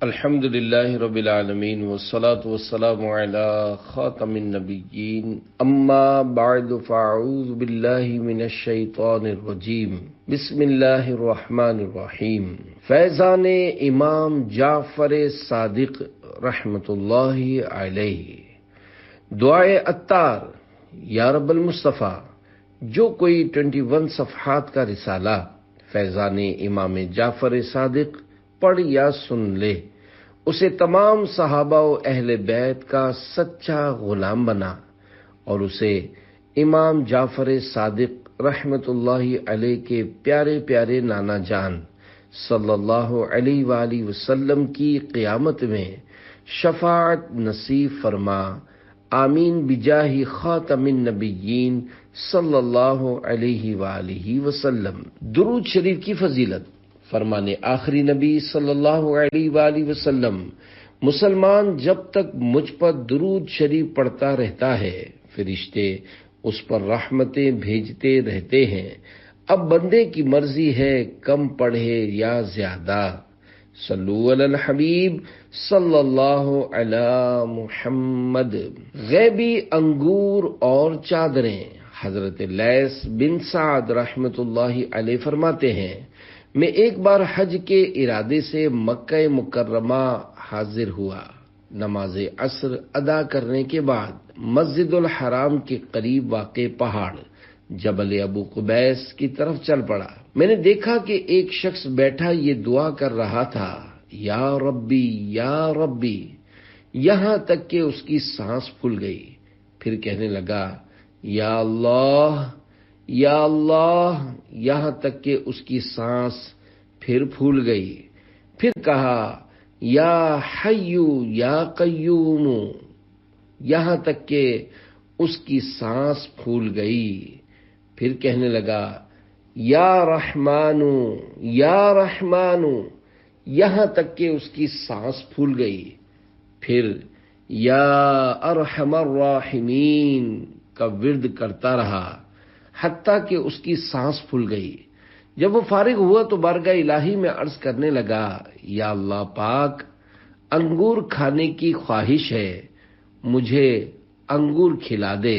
الحمد للہ رب العالمین والصلاة والسلام علی خاتم النبیین اما بعد فاعوذ باللہ من الشیطان الرجیم بسم اللہ الرحمن الرحیم۔ فیضان امام جعفر صادق رحمۃ اللہ علیہ۔ دعائے عطار۔ یا رب المصطفیٰ، جو کوئی 21 صفحات کا رسالہ فیضان امام جعفر صادق پڑھ یا سن لے، اسے تمام صحابہ و اہل بیت کا سچا غلام بنا اور اسے امام جعفر صادق رحمۃ اللہ علیہ کے پیارے پیارے نانا جان صلی اللہ علیہ وآلہ وسلم کی قیامت میں شفاعت نصیب فرما، آمین بجاہ خاتم النبیین صلی اللہ علیہ وآلہ وسلم۔ درود شریف کی فضیلت۔ فرمانے آخری نبی صلی اللہ علیہ وآلہ وسلم، مسلمان جب تک مجھ پر درود شریف پڑھتا رہتا ہے فرشتے اس پر رحمتیں بھیجتے رہتے ہیں۔ اب بندے کی مرضی ہے کم پڑھے یا زیادہ۔ صلو علی الحبیب صلی اللہ علی محمد۔ غیبی انگور اور چادریں۔ حضرت لیث بن سعد رحمۃ اللہ علیہ فرماتے ہیں، میں ایک بار حج کے ارادے سے مکہ مکرمہ حاضر ہوا۔ نماز عصر ادا کرنے کے بعد مسجد الحرام کے قریب واقع پہاڑ جبل ابو قبیس کی طرف چل پڑا۔ میں نے دیکھا کہ ایک شخص بیٹھا یہ دعا کر رہا تھا، یا ربی یا ربی، یہاں تک کہ اس کی سانس پھول گئی۔ پھر کہنے لگا، یا اللہ یا اللہ، یہاں تک کہ اس کی سانس پھر پھول گئی۔ پھر کہا، یا حیو یا قیوم، یہاں تک کہ اس کی سانس پھول گئی۔ پھر کہنے لگا، یا رحمان یا رحمان، یہاں تک کہ اس کی سانس پھول گئی۔ پھر یا ارحم الراحمین کا ورد کرتا رہا حتیٰ کہ اس کی سانس پھول گئی۔ جب وہ فارغ ہوا تو بارگاہ الہی میں عرض کرنے لگا، یا اللہ پاک، انگور کھانے کی خواہش ہے، مجھے انگور کھلا دے،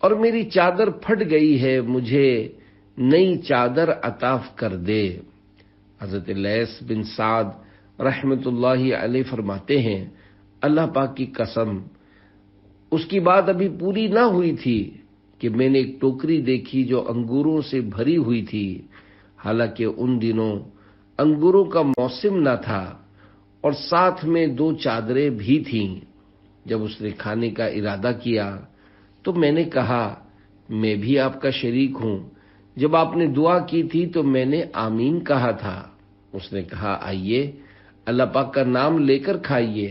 اور میری چادر پھٹ گئی ہے، مجھے نئی چادر عطا کر دے۔ حضرت لیث بن سعد رحمۃ اللہ علیہ فرماتے ہیں، اللہ پاک کی قسم، اس کی بات ابھی پوری نہ ہوئی تھی کہ میں نے ایک ٹوکری دیکھی جو انگوروں سے بھری ہوئی تھی، حالانکہ ان دنوں انگوروں کا موسم نہ تھا، اور ساتھ میں 2 چادریں بھی تھیں۔ جب اس نے کھانے کا ارادہ کیا تو میں نے کہا، میں بھی آپ کا شریک ہوں، جب آپ نے دعا کی تھی تو میں نے آمین کہا تھا۔ اس نے کہا، آئیے اللہ پاک کا نام لے کر کھائیے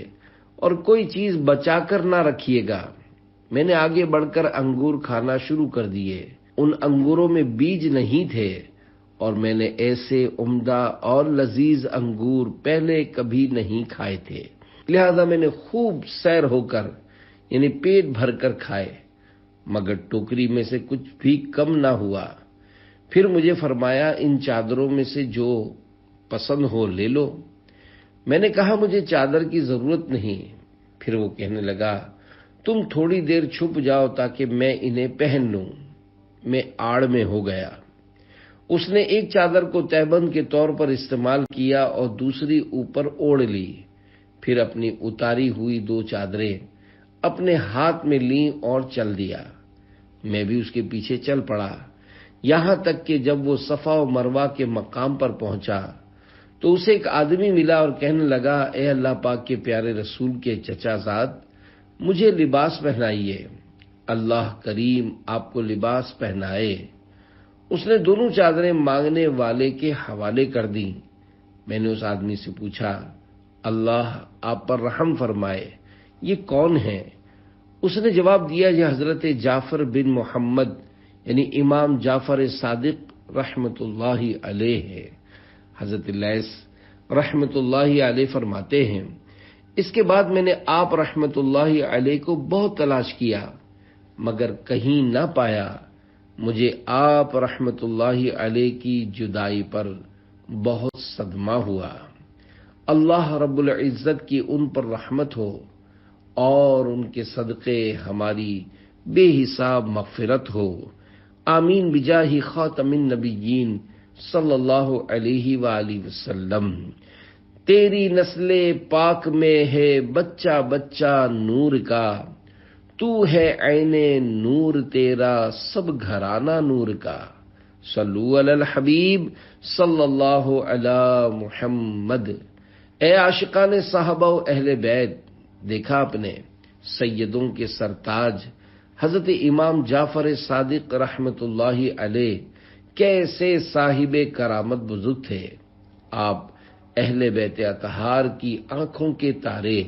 اور کوئی چیز بچا کر نہ رکھیے گا۔ میں نے آگے بڑھ کر انگور کھانا شروع کر دیے۔ ان انگوروں میں بیج نہیں تھے، اور میں نے ایسے عمدہ اور لذیذ انگور پہلے کبھی نہیں کھائے تھے، لہذا میں نے خوب سیر ہو کر یعنی پیٹ بھر کر کھائے، مگر ٹوکری میں سے کچھ بھی کم نہ ہوا۔ پھر مجھے فرمایا، ان چادروں میں سے جو پسند ہو لے لو۔ میں نے کہا، مجھے چادر کی ضرورت نہیں۔ پھر وہ کہنے لگا، تم تھوڑی دیر چھپ جاؤ تاکہ میں انہیں پہن لوں۔ میں آڑ میں ہو گیا۔ اس نے ایک چادر کو تہبند کے طور پر استعمال کیا اور دوسری اوپر اوڑھ لی، پھر اپنی اتاری ہوئی 2 چادریں اپنے ہاتھ میں لیں اور چل دیا۔ میں بھی اس کے پیچھے چل پڑا، یہاں تک کہ جب وہ صفا و مروہ کے مقام پر پہنچا تو اسے ایک آدمی ملا اور کہنے لگا، اے اللہ پاک کے پیارے رسول کے چچا زاد، مجھے لباس پہنائیے۔ اللہ کریم آپ کو لباس پہنائے۔ اس نے دونوں چادریں مانگنے والے کے حوالے کر دیں۔ میں نے اس آدمی سے پوچھا، اللہ آپ پر رحم فرمائے، یہ کون ہے؟ اس نے جواب دیا، یہ حضرت جعفر بن محمد یعنی امام جعفر صادق رحمۃ اللہ علیہ ہے۔ حضرت لیث رحمۃ اللہ علیہ فرماتے ہیں، اس کے بعد میں نے آپ رحمۃ اللہ علیہ کو بہت تلاش کیا مگر کہیں نہ پایا۔ مجھے آپ رحمۃ اللہ علیہ کی جدائی پر بہت صدمہ ہوا۔ اللہ رب العزت کی ان پر رحمت ہو اور ان کے صدقے ہماری بے حساب مغفرت ہو۔ آمین بجاہ خاتم النبیین صلی اللہ علیہ وآلہ وسلم۔ تیری نسل پاک میں ہے بچہ بچہ نور کا، تو ہے عین نور تیرا سب گھرانہ نور کا۔ صلو علی الحبیب صلی اللہ علی محمد۔ اے عاشقان صحابہ و اہل بیت، دیکھا آپ نے سیدوں کے سرتاج حضرت امام جعفر صادق رحمت اللہ علیہ کیسے صاحب کرامت بزرگ تھے۔ آپ اہل بیت اطہار کی آنکھوں کے تارے،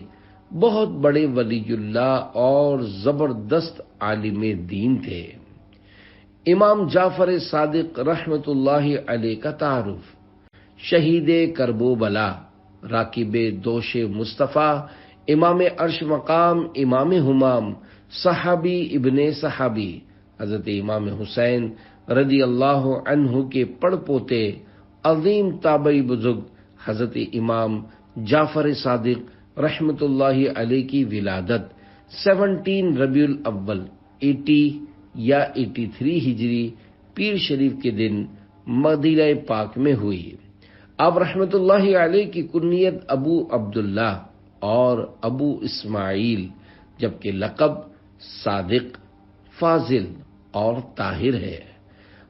بہت بڑے ولی اللہ اور زبردست عالم دین تھے۔ امام جعفر صادق رحمت اللہ علیہ کا تعارف، شہید کربلا، راکب دوش مصطفیٰ، امام عرش مقام، امام ہمام، صحابی ابن صحابی، حضرت امام حسین رضی اللہ عنہ کے پڑ پوتے، عظیم تابعی بزرگ حضرت امام جعفر صادق رحمت اللہ علیہ کی ولادت 17 ربیع الاول 80 یا 83 ہجری پیر شریف کے دن مدینہ پاک میں ہوئی۔ آپ رحمت اللہ علیہ کی کنیت ابو عبداللہ اور ابو اسماعیل، جبکہ لقب صادق، فاضل اور طاہر ہے۔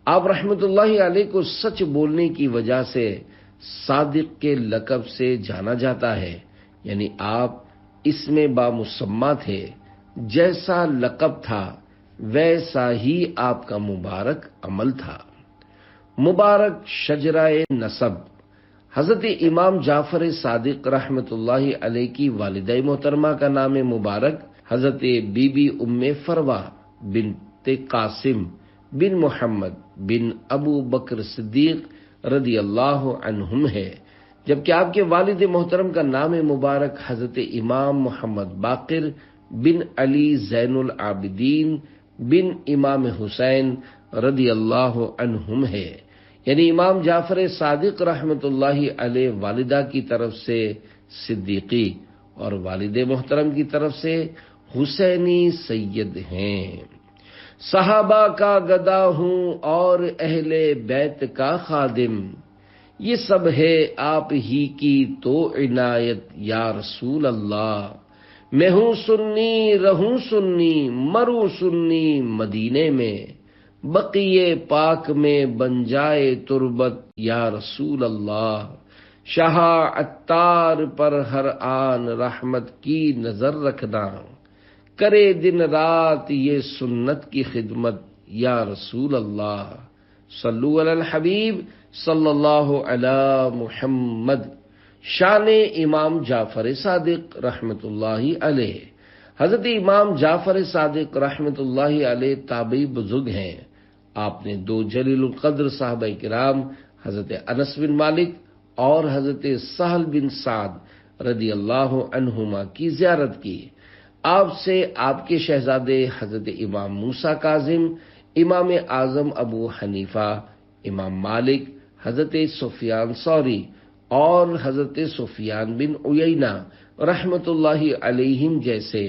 آپ رحمت اللہ علیہ کو سچ بولنے کی وجہ سے صادق کے لقب سے جانا جاتا ہے، یعنی آپ اس میں بامسمہ تھے، جیسا لقب تھا ویسا ہی آپ کا مبارک عمل تھا۔ مبارک شجرہ نسب، حضرت امام جعفر صادق رحمت اللہ علیہ کی والدہ محترمہ کا نام مبارک حضرت بی بی ام فروہ بنت قاسم بن محمد بن ابو بکر صدیق رضی اللہ عنہم ہے، جبکہ آپ کے والد محترم کا نام مبارک حضرت امام محمد باقر بن علی زین العابدین بن امام حسین رضی اللہ عنہم ہے، یعنی امام جعفر صادق رحمت اللہ علیہ والدہ کی طرف سے صدیقی اور والد محترم کی طرف سے حسینی سید ہیں۔ صحابہ کا گدا ہوں اور اہل بیت کا خادم، یہ سب ہے آپ ہی کی تو عنایت یا رسول اللہ۔ میں ہوں سنی رہوں سنی مروں سنی مدینے میں، بقیے پاک میں بن جائے تربت یا رسول اللہ۔ شاہ عطار پر ہر آن رحمت کی نظر رکھنا، کرے دن رات یہ سنت کی خدمت یا رسول اللہ۔ صلو علی الحبیب صلی اللہ علی محمد۔ شان امام جعفر صادق رحمت اللہ علیہ، حضرت امام جعفر صادق رحمت اللہ علیہ تابعی بزرگ ہیں۔ آپ نے دو جلیل القدر صحابہ کرام حضرت انس بن مالک اور حضرت سہل بن سعد رضی اللہ عنہما کی زیارت کی۔ آپ سے آپ کے شہزادے حضرت امام موسیٰ کاظم، امام اعظم ابو حنیفہ، امام مالک، حضرت سفیان ثوری اور حضرت سفیان بن عیینہ رحمت اللہ علیہم جیسے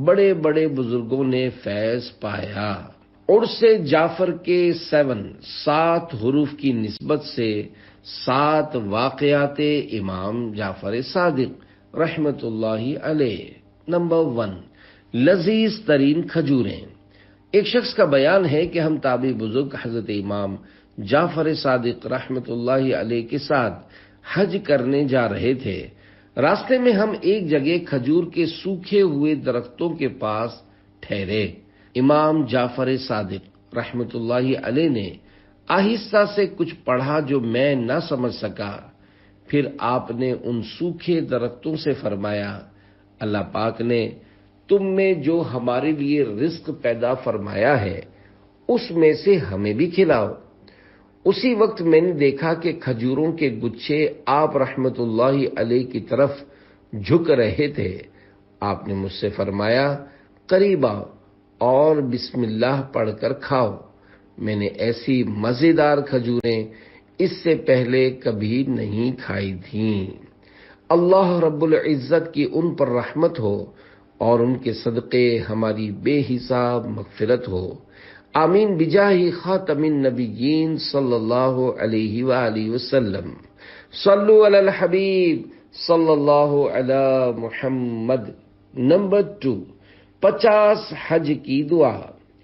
بڑے بڑے بزرگوں نے فیض پایا۔ عرس جعفر کے 7 حروف کی نسبت سے 7 واقعات امام جعفر صادق رحمت اللہ علیہ۔ نمبر 1، لذیذ ترین کھجوریں۔ ایک شخص کا بیان ہے کہ ہم تابعی بزرگ حضرت امام جعفر صادق رحمت اللہ علیہ کے ساتھ حج کرنے جا رہے تھے۔ راستے میں ہم ایک جگہ کھجور کے سوکھے ہوئے درختوں کے پاس ٹھہرے۔ امام جعفر صادق رحمت اللہ علیہ نے آہستہ سے کچھ پڑھا جو میں نہ سمجھ سکا۔ پھر آپ نے ان سوکھے درختوں سے فرمایا، اللہ پاک نے تم میں جو ہمارے لیے رزق پیدا فرمایا ہے اس میں سے ہمیں بھی کھلاؤ۔ اسی وقت میں نے دیکھا کہ کھجوروں کے گچھے آپ رحمت اللہ علیہ کی طرف جھک رہے تھے۔ آپ نے مجھ سے فرمایا، قریب آؤ اور بسم اللہ پڑھ کر کھاؤ۔ میں نے ایسی مزیدار کھجوریں اس سے پہلے کبھی نہیں کھائی تھیں۔ اللہ رب العزت کی ان پر رحمت ہو اور ان کے صدقے ہماری بے حساب مغفرت ہو، آمین بجاہ خاتم النبیین صلی اللہ علیہ وآلہ وسلم۔ صلو علی الحبیب صلی اللہ علی محمد۔ نمبر 2، 50 حج کی دعا۔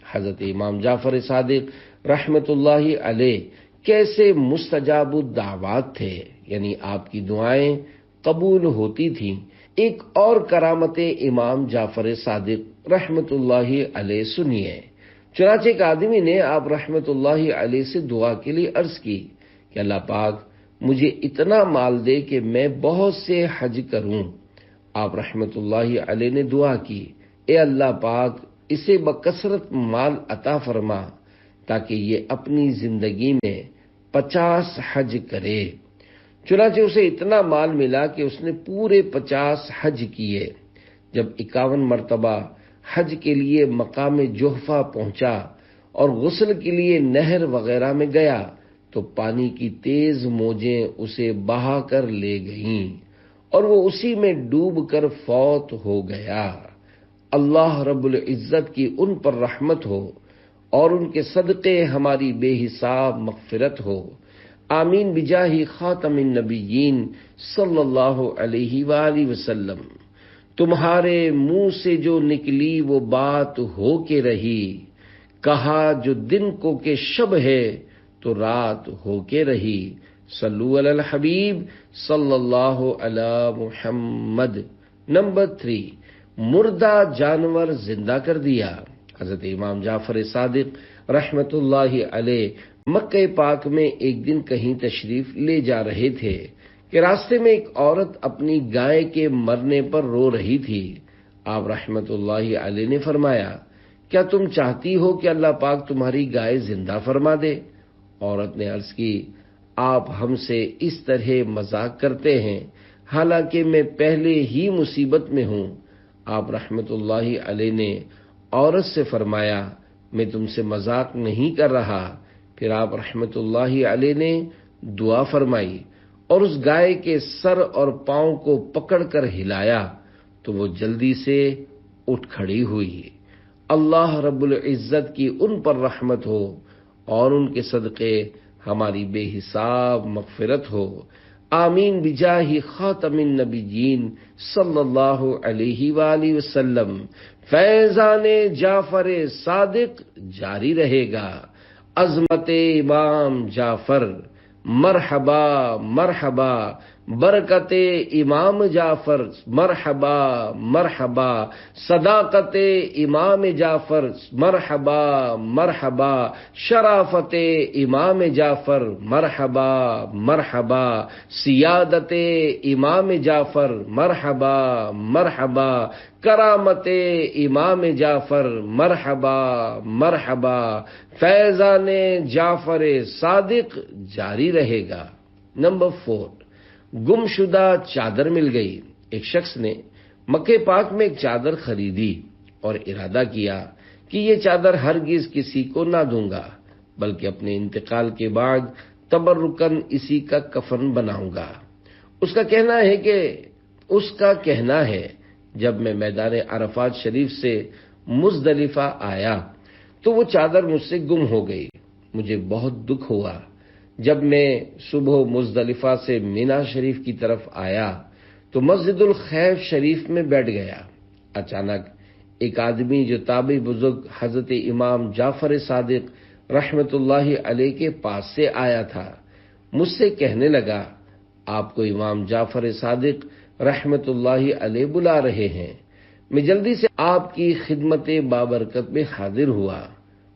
حضرت امام جعفر صادق رحمت اللہ علیہ کیسے مستجاب الدعوات تھے، یعنی آپ کی دعائیں قبول ہوتی تھیں۔ ایک اور کرامت امام جعفر صادق رحمت اللہ علیہ سنیے۔ چنانچہ ایک آدمی نے آپ رحمت اللہ علیہ سے دعا کے لیے عرض کی کہ اللہ پاک مجھے اتنا مال دے کہ میں بہت سے حج کروں۔ آپ رحمت اللہ علیہ نے دعا کی، اے اللہ پاک اسے بکثرت مال عطا فرما تاکہ یہ اپنی زندگی میں 50 حج کرے۔ چنانچہ اسے اتنا مال ملا کہ اس نے پورے 50 حج کیے۔ جب 51 مرتبہ حج کے لیے مقام جحفہ پہنچا اور غسل کے لیے نہر وغیرہ میں گیا تو پانی کی تیز موجیں اسے بہا کر لے گئیں اور وہ اسی میں ڈوب کر فوت ہو گیا۔ اللہ رب العزت کی ان پر رحمت ہو اور ان کے صدقے ہماری بے حساب مغفرت ہو، آمین بجاہ خاتم النبیین صلی اللہ علیہ وآلہ وسلم۔ تمہارے منہ سے جو نکلی وہ بات ہو کے رہی، کہا جو دن کو کہ شب ہے تو رات ہو کے رہی۔ صلو علی الحبیب صلی اللہ علی محمد۔ نمبر 3، مردہ جانور زندہ کر دیا۔ حضرت امام جعفر صادق رحمت اللہ علیہ مکہ پاک میں ایک دن کہیں تشریف لے جا رہے تھے کہ راستے میں ایک عورت اپنی گائے کے مرنے پر رو رہی تھی۔ آپ رحمت اللہ علیہ نے فرمایا، کیا تم چاہتی ہو کہ اللہ پاک تمہاری گائے زندہ فرما دے؟ عورت نے عرض کی، آپ ہم سے اس طرح مذاق کرتے ہیں، حالانکہ میں پہلے ہی مصیبت میں ہوں۔ آپ رحمت اللہ علیہ نے عورت سے فرمایا، میں تم سے مذاق نہیں کر رہا۔ پھر آپ رحمت اللہ علیہ نے دعا فرمائی اور اس گائے کے سر اور پاؤں کو پکڑ کر ہلایا تو وہ جلدی سے اٹھ کھڑی ہوئی۔ اللہ رب العزت کی ان پر رحمت ہو اور ان کے صدقے ہماری بے حساب مغفرت ہو، آمین بجاہ خاتم النبیین صلی اللہ علیہ وآلہ وسلم۔ فیضان جعفر صادق جاری رہے گا۔ عظمت امام جعفر مرحبا مرحبا، برکت امام جعفر مرحبا مرحبا، صداقت امام جعفر مرحبا مرحبا، شرافت امام جعفر مرحبا مرحبا، سیادت امام جعفر مرحبا مرحبا، کرامت امام جعفر مرحبا مرحبا، فیضان جعفر صادق جاری رہے گا۔ نمبر 4، گمشدہ چادر مل گئی۔ ایک شخص نے مکہ پاک میں ایک چادر خریدی اور ارادہ کیا کہ یہ چادر ہرگز کسی کو نہ دوں گا، بلکہ اپنے انتقال کے بعد تبرکاً اسی کا کفن بناؤں گا۔ اس کا کہنا ہے جب میں میدان عرفات شریف سے مزدلفہ آیا تو وہ چادر مجھ سے گم ہو گئی۔ مجھے بہت دکھ ہوا۔ جب میں صبح مزدلفہ سے مینا شریف کی طرف آیا تو مسجد الخیف شریف میں بیٹھ گیا۔ اچانک ایک آدمی جو تابعی بزرگ حضرت امام جعفر صادق رحمت اللہ علیہ کے پاس سے آیا تھا مجھ سے کہنے لگا، آپ کو امام جعفر صادق رحمت اللہ علیہ بلا رہے ہیں۔ میں جلدی سے آپ کی خدمت بابرکت میں حاضر ہوا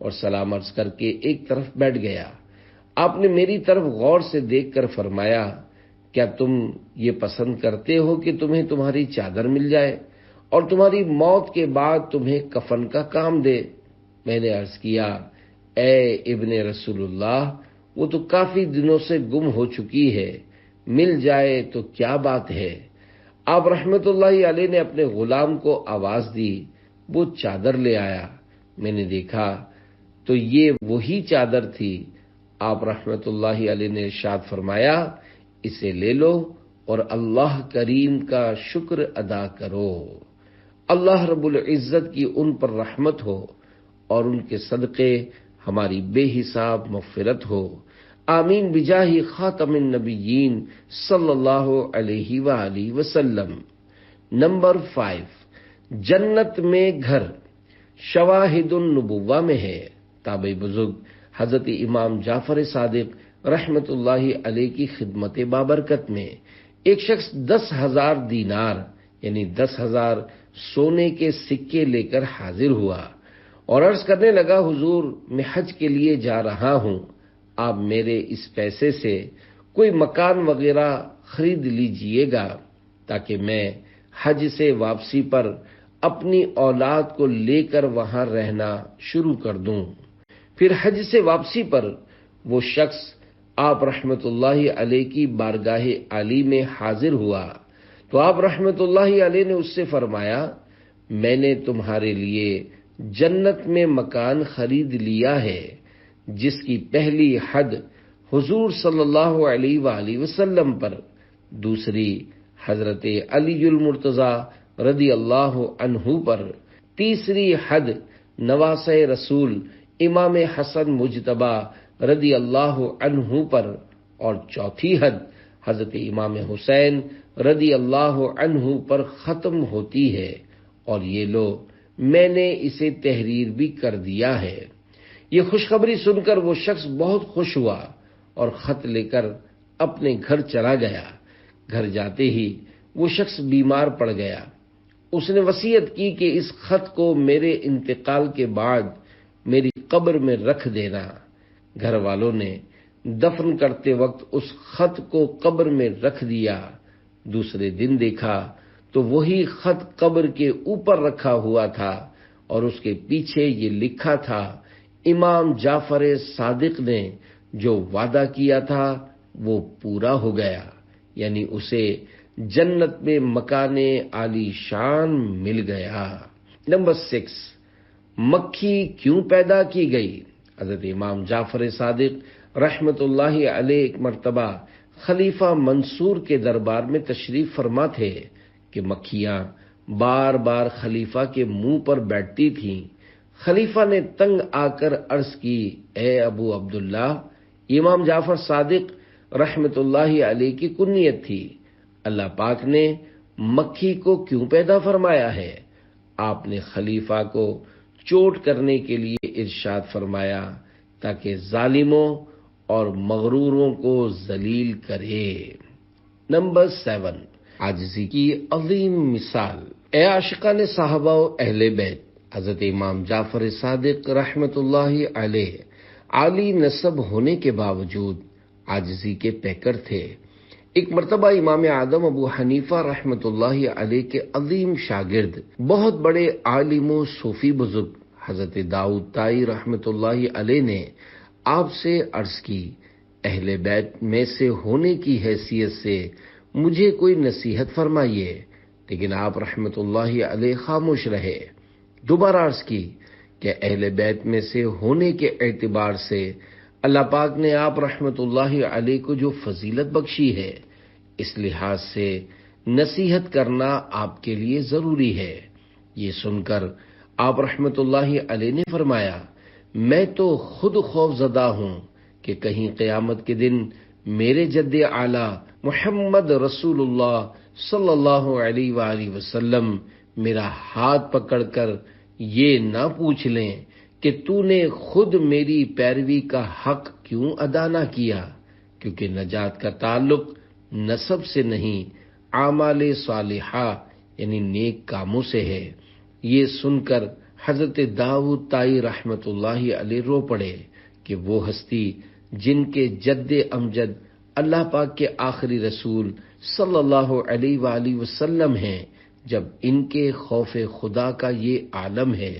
اور سلام عرض کر کے ایک طرف بیٹھ گیا۔ آپ نے میری طرف غور سے دیکھ کر فرمایا، کیا تم یہ پسند کرتے ہو کہ تمہیں تمہاری چادر مل جائے اور تمہاری موت کے بعد تمہیں کفن کا کام دے؟ میں نے عرض کیا، اے ابن رسول اللہ، وہ تو کافی دنوں سے گم ہو چکی ہے، مل جائے تو کیا بات ہے۔ آپ رحمت اللہ علیہ نے اپنے غلام کو آواز دی، وہ چادر لے آیا۔ میں نے دیکھا تو یہ وہی چادر تھی۔ آپ رحمت اللہ علیہ نے ارشاد فرمایا، اسے لے لو اور اللہ کریم کا شکر ادا کرو۔ اللہ رب العزت کی ان پر رحمت ہو اور ان کے صدقے ہماری بے حساب مغفرت ہو۔ آمین بجاہ خاتم النبیین صلی اللہ علیہ وآلہ وسلم۔ نمبر 5، جنت میں گھر شواہد النبوہ میں ہے۔ تابعی بزرگ حضرت امام جعفر صادق رحمت اللہ علیہ کی خدمت بابرکت میں ایک شخص 10,000 دینار یعنی 10,000 سونے کے سکے لے کر حاضر ہوا اور عرض کرنے لگا، حضور میں حج کے لیے جا رہا ہوں، آپ میرے اس پیسے سے کوئی مکان وغیرہ خرید لیجئے گا تاکہ میں حج سے واپسی پر اپنی اولاد کو لے کر وہاں رہنا شروع کر دوں۔ پھر حج سے واپسی پر وہ شخص آپ رحمت اللہ علیہ کی بارگاہ عالی میں حاضر ہوا تو آپ رحمت اللہ علیہ نے اس سے فرمایا، میں نے تمہارے لیے جنت میں مکان خرید لیا ہے جس کی پہلی حد حضور صلی اللہ علیہ وآلہ وسلم پر، دوسری حضرت علی المرتضیٰ رضی اللہ عنہ پر، تیسری حد نواسہ رسول امام حسن مجتبی رضی اللہ عنہ پر، اور چوتھی حد حضرت امام حسین رضی اللہ عنہ پر ختم ہوتی ہے، اور یہ لو میں نے اسے تحریر بھی کر دیا ہے۔ یہ خوشخبری سن کر وہ شخص بہت خوش ہوا اور خط لے کر اپنے گھر چلا گیا۔ گھر جاتے ہی وہ شخص بیمار پڑ گیا۔ اس نے وصیت کی کہ اس خط کو میرے انتقال کے بعد میری قبر میں رکھ دینا۔ گھر والوں نے دفن کرتے وقت اس خط کو قبر میں رکھ دیا۔ دوسرے دن دیکھا تو وہی خط قبر کے اوپر رکھا ہوا تھا اور اس کے پیچھے یہ لکھا تھا، امام جعفر صادق نے جو وعدہ کیا تھا وہ پورا ہو گیا، یعنی اسے جنت میں مکان عالی شان مل گیا۔ نمبر 6، مکھی کیوں پیدا کی گئی؟ حضرت امام جعفر صادق رحمت اللہ علیہ ایک مرتبہ خلیفہ منصور کے دربار میں تشریف فرما تھے کہ مکھیاں بار بار خلیفہ کے منہ پر بیٹھتی تھیں۔ خلیفہ نے تنگ آ کر عرض کی، اے ابو عبداللہ، امام جعفر صادق رحمت اللہ علیہ کی کنیت تھی، اللہ پاک نے مکھی کو کیوں پیدا فرمایا ہے؟ آپ نے خلیفہ کو چوٹ کرنے کے لیے ارشاد فرمایا تاکہ ظالموں اور مغروروں کو ذلیل کرے۔ نمبر 7، عاجزی کی عظیم مثال۔ اے عاشقان صحابہ و اہل بیت، حضرت امام جعفر صادق رحمت اللہ علیہ عالی نسب ہونے کے باوجود عاجزی کے پیکر تھے۔ ایک مرتبہ امام اعظم ابو حنیفہ رحمت اللہ علیہ کے عظیم شاگرد، بہت بڑے عالم و صوفی بزرگ حضرت داؤد طائی رحمت اللہ علیہ نے آپ سے عرض کی، اہل بیت میں سے ہونے کی حیثیت سے مجھے کوئی نصیحت فرمائیے، لیکن آپ رحمت اللہ علیہ خاموش رہے۔ دوبارہ عرض کی کہ اہل بیت میں سے ہونے کے اعتبار سے اللہ پاک نے آپ رحمت اللہ علیہ کو جو فضیلت بخشی ہے، اس لحاظ سے نصیحت کرنا آپ کے لیے ضروری ہے۔ یہ سن کر آپ رحمت اللہ علیہ نے فرمایا، میں تو خود خوف زدہ ہوں کہ کہیں قیامت کے دن میرے جد اعلی محمد رسول اللہ صلی اللہ علیہ وآلہ وسلم میرا ہاتھ پکڑ کر یہ نہ پوچھ لیں کہ تو نے خود میری پیروی کا حق کیوں ادا نہ کیا، کیونکہ نجات کا تعلق نسب سے نہیں، اعمال صالحہ یعنی نیک کاموں سے ہے۔ یہ سن کر حضرت داؤد طائی رحمت اللہ علیہ رو پڑے کہ وہ ہستی جن کے جد امجد اللہ پاک کے آخری رسول صلی اللہ علیہ وآلہ وسلم ہیں، جب ان کے خوف خدا کا یہ عالم ہے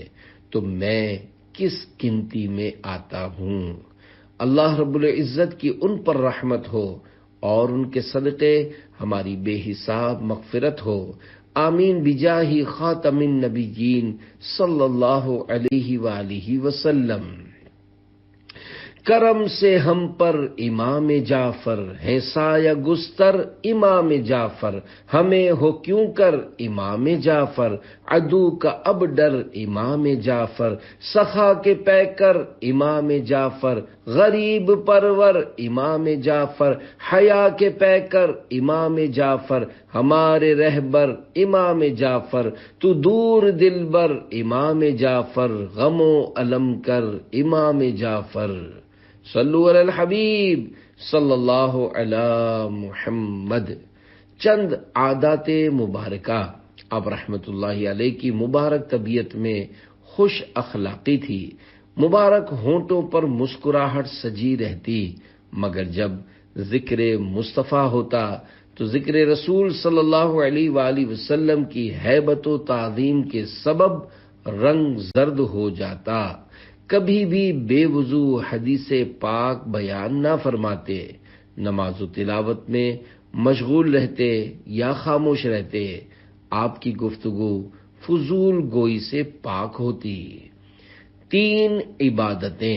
تو میں کس گنتی میں آتا ہوں۔ اللہ رب العزت کی ان پر رحمت ہو اور ان کے صدقے ہماری بے حساب مغفرت ہو۔ آمین بجاہ خاتم النبیین صلی اللہ علیہ وآلہ وسلم۔ کرم سے ہم پر امام جعفر ہے سایہ گستر امام جعفر، ہمیں ہو کیوں کر امام جعفر، عدو کا اب ڈر امام جعفر، سخا کے پیکر امام جعفر، غریب پرور امام جعفر، حیا کے پیکر امام جعفر، ہمارے رہبر امام جعفر، تو دور دلبر امام جعفر، غم و علم کر امام جعفر۔ صلو علی الحبیب صلی اللہ علی محمد۔ چند عادات مبارکہ۔ آپ رحمت اللہ علیہ کی مبارک طبیعت میں خوش اخلاقی تھی، مبارک ہونٹوں پر مسکراہٹ سجی رہتی، مگر جب ذکر مصطفیٰ ہوتا تو ذکر رسول صلی اللہ علیہ وآلہ وسلم کی ہیبت و تعظیم کے سبب رنگ زرد ہو جاتا۔ کبھی بھی بے وضو حدیث پاک بیان نہ فرماتے، نماز و تلاوت میں مشغول رہتے یا خاموش رہتے، آپ کی گفتگو فضول گوئی سے پاک ہوتی۔ 3 عبادتیں۔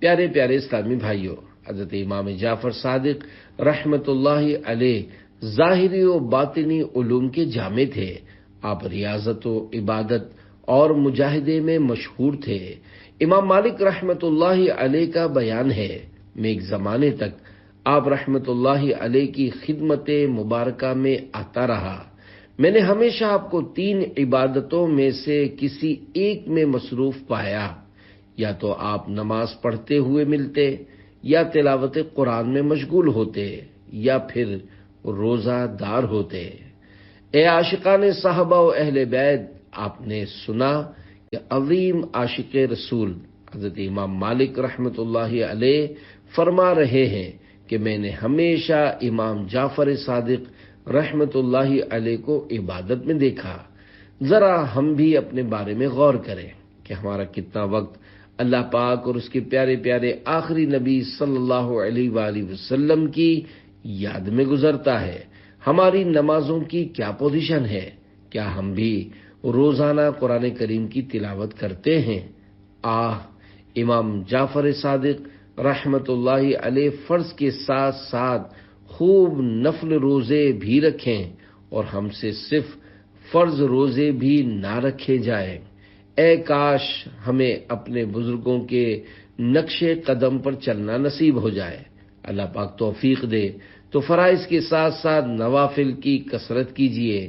پیارے پیارے اسلامی بھائیوں، حضرت امام جعفر صادق رحمت اللہ علیہ ظاہری و باطنی علوم کے جامع تھے۔ آپ ریاضت و عبادت اور مجاہدے میں مشہور تھے۔ امام مالک رحمت اللہ علیہ کا بیان ہے، میں ایک زمانے تک آپ رحمت اللہ علیہ کی خدمت مبارکہ میں آتا رہا۔ میں نے ہمیشہ آپ کو 3 عبادتوں میں سے کسی ایک میں مصروف پایا، یا تو آپ نماز پڑھتے ہوئے ملتے، یا تلاوت قرآن میں مشغول ہوتے، یا پھر روزہ دار ہوتے۔ اے عاشقان صحابہ و اہل بیت، آپ نے سنا کہ عظیم عاشق رسول حضرت امام مالک رحمت اللہ علیہ فرما رہے ہیں کہ میں نے ہمیشہ امام جعفر صادق رحمت اللہ علیہ کو عبادت میں دیکھا۔ ذرا ہم بھی اپنے بارے میں غور کریں کہ ہمارا کتنا وقت اللہ پاک اور اس کے پیارے پیارے آخری نبی صلی اللہ علیہ وآلہ وسلم کی یاد میں گزرتا ہے۔ ہماری نمازوں کی کیا پوزیشن ہے؟ کیا ہم بھی روزانہ قرآن کریم کی تلاوت کرتے ہیں؟ امام جعفر صادق رحمت اللہ علیہ فرض کے ساتھ ساتھ خوب نفل روزے بھی رکھیں، اور ہم سے صرف فرض روزے بھی نہ رکھے جائیں۔ اے کاش ہمیں اپنے بزرگوں کے نقش قدم پر چلنا نصیب ہو جائے۔ اللہ پاک توفیق دے تو فرائض کے ساتھ ساتھ نوافل کی کثرت کیجیے۔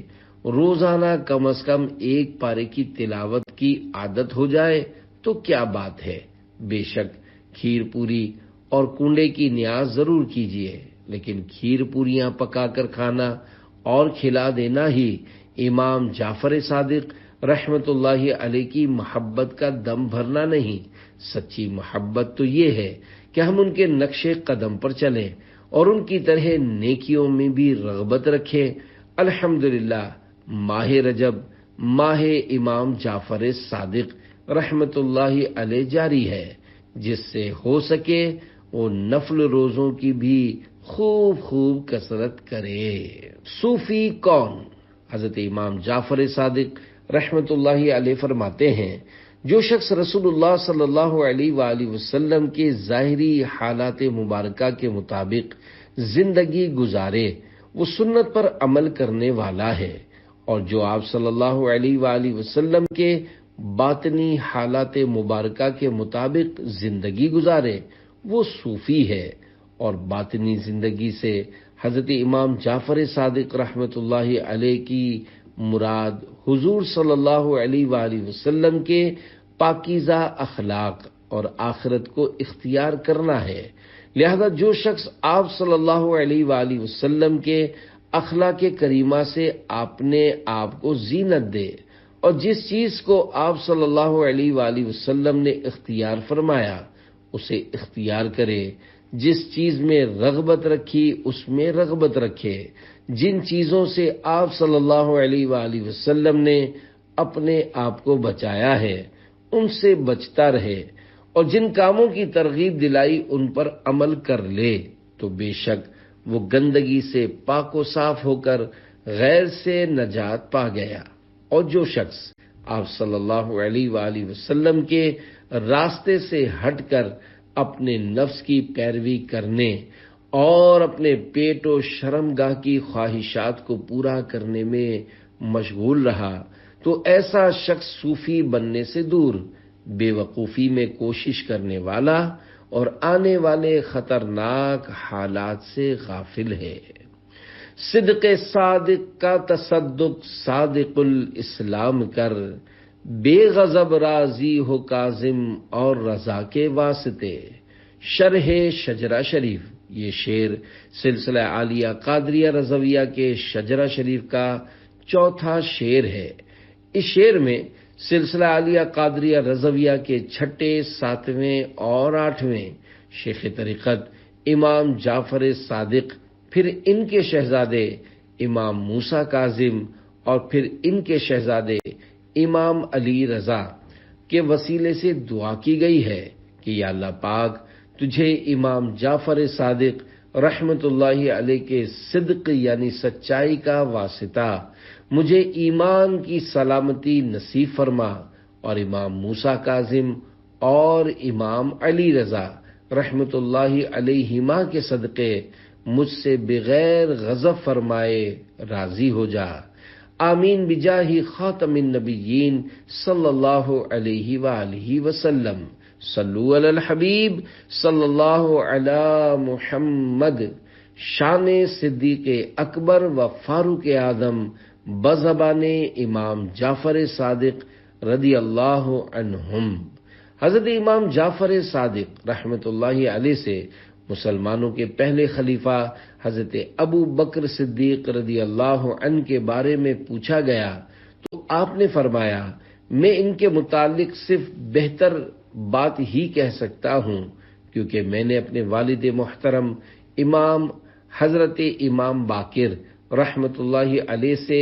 روزانہ کم از کم 1 پارے کی تلاوت کی عادت ہو جائے تو کیا بات ہے۔ بے شک کھیر پوری اور کنڈے کی نیاز ضرور کیجیے، لیکن کھیر پوریاں پکا کر کھانا اور کھلا دینا ہی امام جعفر صادق رحمت اللہ علیہ کی محبت کا دم بھرنا نہیں۔ سچی محبت تو یہ ہے کہ ہم ان کے نقش قدم پر چلیں اور ان کی طرح نیکیوں میں بھی رغبت رکھیں۔ الحمدللہ ماہ رجب، ماہ امام جعفر صادق رحمت اللہ علیہ جاری ہے، جس سے ہو سکے وہ نفل روزوں کی بھی خوب کثرت کرے۔ صوفی کون؟ حضرت امام جعفر صادق رحمت اللہ علیہ فرماتے ہیں، جو شخص رسول اللہ صلی اللہ علیہ وآلہ وسلم کے ظاہری حالات مبارکہ کے مطابق زندگی گزارے وہ سنت پر عمل کرنے والا ہے، اور جو آپ صلی اللہ علیہ وآلہ وسلم کے باطنی حالات مبارکہ کے مطابق زندگی گزارے وہ صوفی ہے۔ اور باطنی زندگی سے حضرت امام جعفر صادق رحمت اللہ علیہ کی مراد حضور صلی اللہ علیہ وآلہ وسلم کے پاکیزہ اخلاق اور آخرت کو اختیار کرنا ہے۔ لہذا جو شخص آپ صلی اللہ علیہ وآلہ وسلم کے اخلاق کریمہ سے اپنے آپ کو زینت دے، اور جس چیز کو آپ صلی اللہ علیہ وآلہ وسلم نے اختیار فرمایا اسے اختیار کرے، جس چیز میں رغبت رکھی اس میں رغبت رکھے، جن چیزوں سے آپ صلی اللہ علیہ وآلہ وسلم نے اپنے آپ کو بچایا ہے ان سے بچتا رہے، اور جن کاموں کی ترغیب دلائی ان پر عمل کر لے، تو بے شک وہ گندگی سے پاک و صاف ہو کر غیر سے نجات پا گیا۔ اور جو شخص آپ صلی اللہ علیہ وآلہ وسلم کے راستے سے ہٹ کر اپنے نفس کی پیروی کرنے اور اپنے پیٹ و شرمگاہ کی خواہشات کو پورا کرنے میں مشغول رہا تو ایسا شخص صوفی بننے سے دور، بے وقوفی میں کوشش کرنے والا اور آنے والے خطرناک حالات سے غافل ہے۔ صدق صادق کا تصدق صادق الاسلام کر، بے غضب راضی ہو کاظم اور رضا کے واسطے۔ شرح شجرہ شریف، یہ شعر سلسلہ عالیہ قادریہ رضویہ کے شجرہ شریف کا چوتھا شعر ہے۔ اس شعر میں سلسلہ عالیہ قادریہ رضویہ کے چھٹے، ساتویں اور آٹھویں شیخ طریقت امام جعفر صادق، پھر ان کے شہزادے امام موسیٰ کاظم اور پھر ان کے شہزادے امام علی رضا کے وسیلے سے دعا کی گئی ہے کہ یا اللہ پاک، تجھے امام جعفر صادق رحمت اللہ علیہ کے صدق یعنی سچائی کا واسطہ مجھے ایمان کی سلامتی نصیب فرما، اور امام موسیٰ کاظم اور امام علی رضا رحمت اللہ علیہما کے صدقے مجھ سے بغیر غضب فرمائے راضی ہو جا۔ آمین بجاہ خاتم النبیین صلی اللہ علیہ وآلہ وسلم۔ صلو علی الحبیب صلی اللہ علی محمد۔ شان صدیق اکبر و فاروق اعظم بزبان امام جعفر صادق رضی اللہ عنہم۔ حضرت امام جعفر صادق رحمت اللہ علیہ سے مسلمانوں کے پہلے خلیفہ حضرت ابو بکر صدیق رضی اللہ عنہ کے بارے میں پوچھا گیا تو آپ نے فرمایا، میں ان کے متعلق صرف بہتر بات ہی کہہ سکتا ہوں، کیونکہ میں نے اپنے والد محترم امام حضرت امام باقر رحمت اللہ علیہ سے،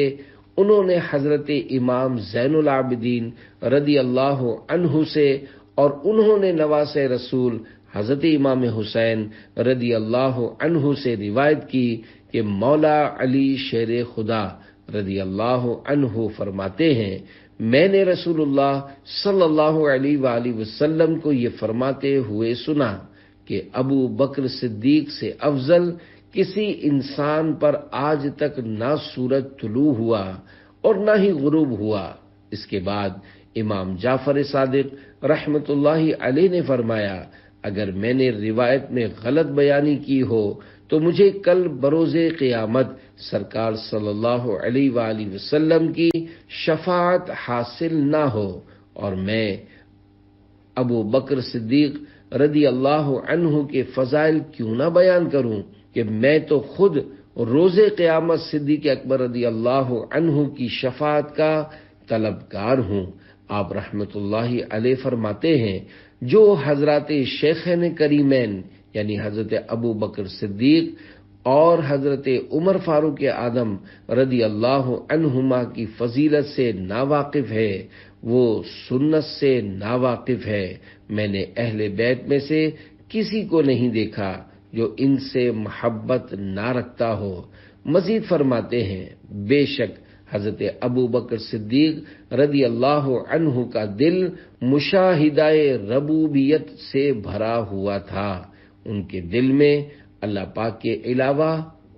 انہوں نے حضرت امام زین العابدین رضی اللہ عنہ سے، اور انہوں نے نواسۂ رسول حضرت امام حسین رضی اللہ عنہ سے روایت کی کہ مولا علی شیر خدا رضی اللہ عنہ فرماتے ہیں، میں نے رسول اللہ صلی اللہ علیہ وآلہ وسلم کو یہ فرماتے ہوئے سنا کہ ابو بکر صدیق سے افضل کسی انسان پر آج تک نہ سورج طلوع ہوا اور نہ ہی غروب ہوا۔ اس کے بعد امام جعفر صادق رحمت اللہ علیہ نے فرمایا، اگر میں نے روایت میں غلط بیانی کی ہو تو مجھے کل بروز قیامت سرکار صلی اللہ علیہ وآلہ وسلم کی شفاعت حاصل نہ ہو، اور میں ابو بکر صدیق رضی اللہ عنہ کے فضائل کیوں نہ بیان کروں کہ میں تو خود روز قیامت صدیق اکبر رضی اللہ عنہ کی شفاعت کا طلبگار ہوں۔ آپ رحمت اللہ علیہ فرماتے ہیں، جو حضرات شیخین کریمین یعنی حضرت ابو بکر صدیق اور حضرت عمر فاروق اعظم رضی اللہ عنہما کی فضیلت سے ناواقف ہے، وہ سنت سے ناواقف ہے۔ میں نے اہل بیت میں سے کسی کو نہیں دیکھا جو ان سے محبت نہ رکھتا ہو۔ مزید فرماتے ہیں، بے شک حضرت ابو بکر صدیق رضی اللہ عنہ کا دل مشاہدہ ربوبیت سے بھرا ہوا تھا، ان کے دل میں اللہ پاک کے علاوہ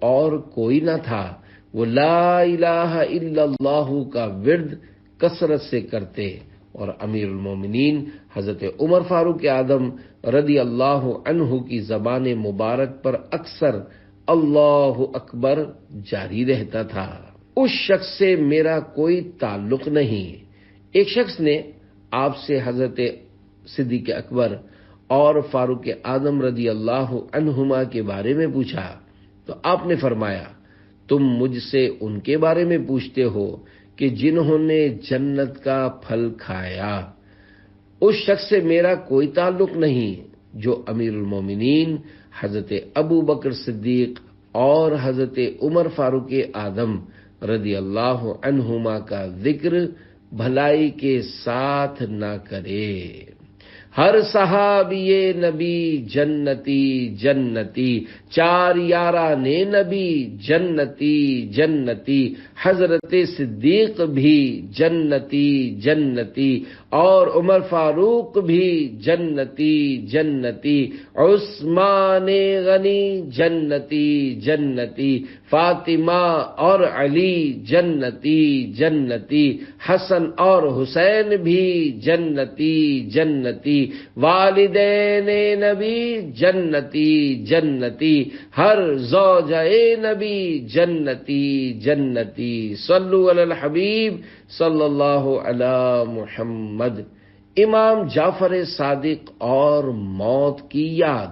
اور کوئی نہ تھا۔ وہ لا الہ الا اللہ کا ورد کثرت سے کرتے، اور امیر المومنین حضرت عمر فاروق اعظم رضی اللہ عنہ کی زبان مبارک پر اکثر اللہ اکبر جاری رہتا تھا۔ اس شخص سے میرا کوئی تعلق نہیں۔ ایک شخص نے آپ سے حضرت صدیق اکبر اور فاروق اعظم رضی اللہ عنہما کے بارے میں پوچھا تو آپ نے فرمایا، تم مجھ سے ان کے بارے میں پوچھتے ہو کہ جنہوں نے جنت کا پھل کھایا۔ اس شخص سے میرا کوئی تعلق نہیں جو امیر المومنین حضرت ابو بکر صدیق اور حضرت عمر فاروق اعظم رضی اللہ عنہما کا ذکر بھلائی کے ساتھ نہ کرے۔ ہر صحابی نبی جنتی جنتی، چار یاران نبی جنتی جنتی، حضرت صدیق بھی جنتی جنتی، اور عمر فاروق بھی جنتی جنتی، عثمان غنی جنتی جنتی، فاطمہ اور علی جنتی جنتی، حسن اور حسین بھی جنتی جنتی، والدین نبی جنتی جنتی، ہر زوجہ نبی جنتی جنتی، صلو علی الحبیب صلی اللہ علی محمد۔ امام جعفر صادق اور موت کی یاد۔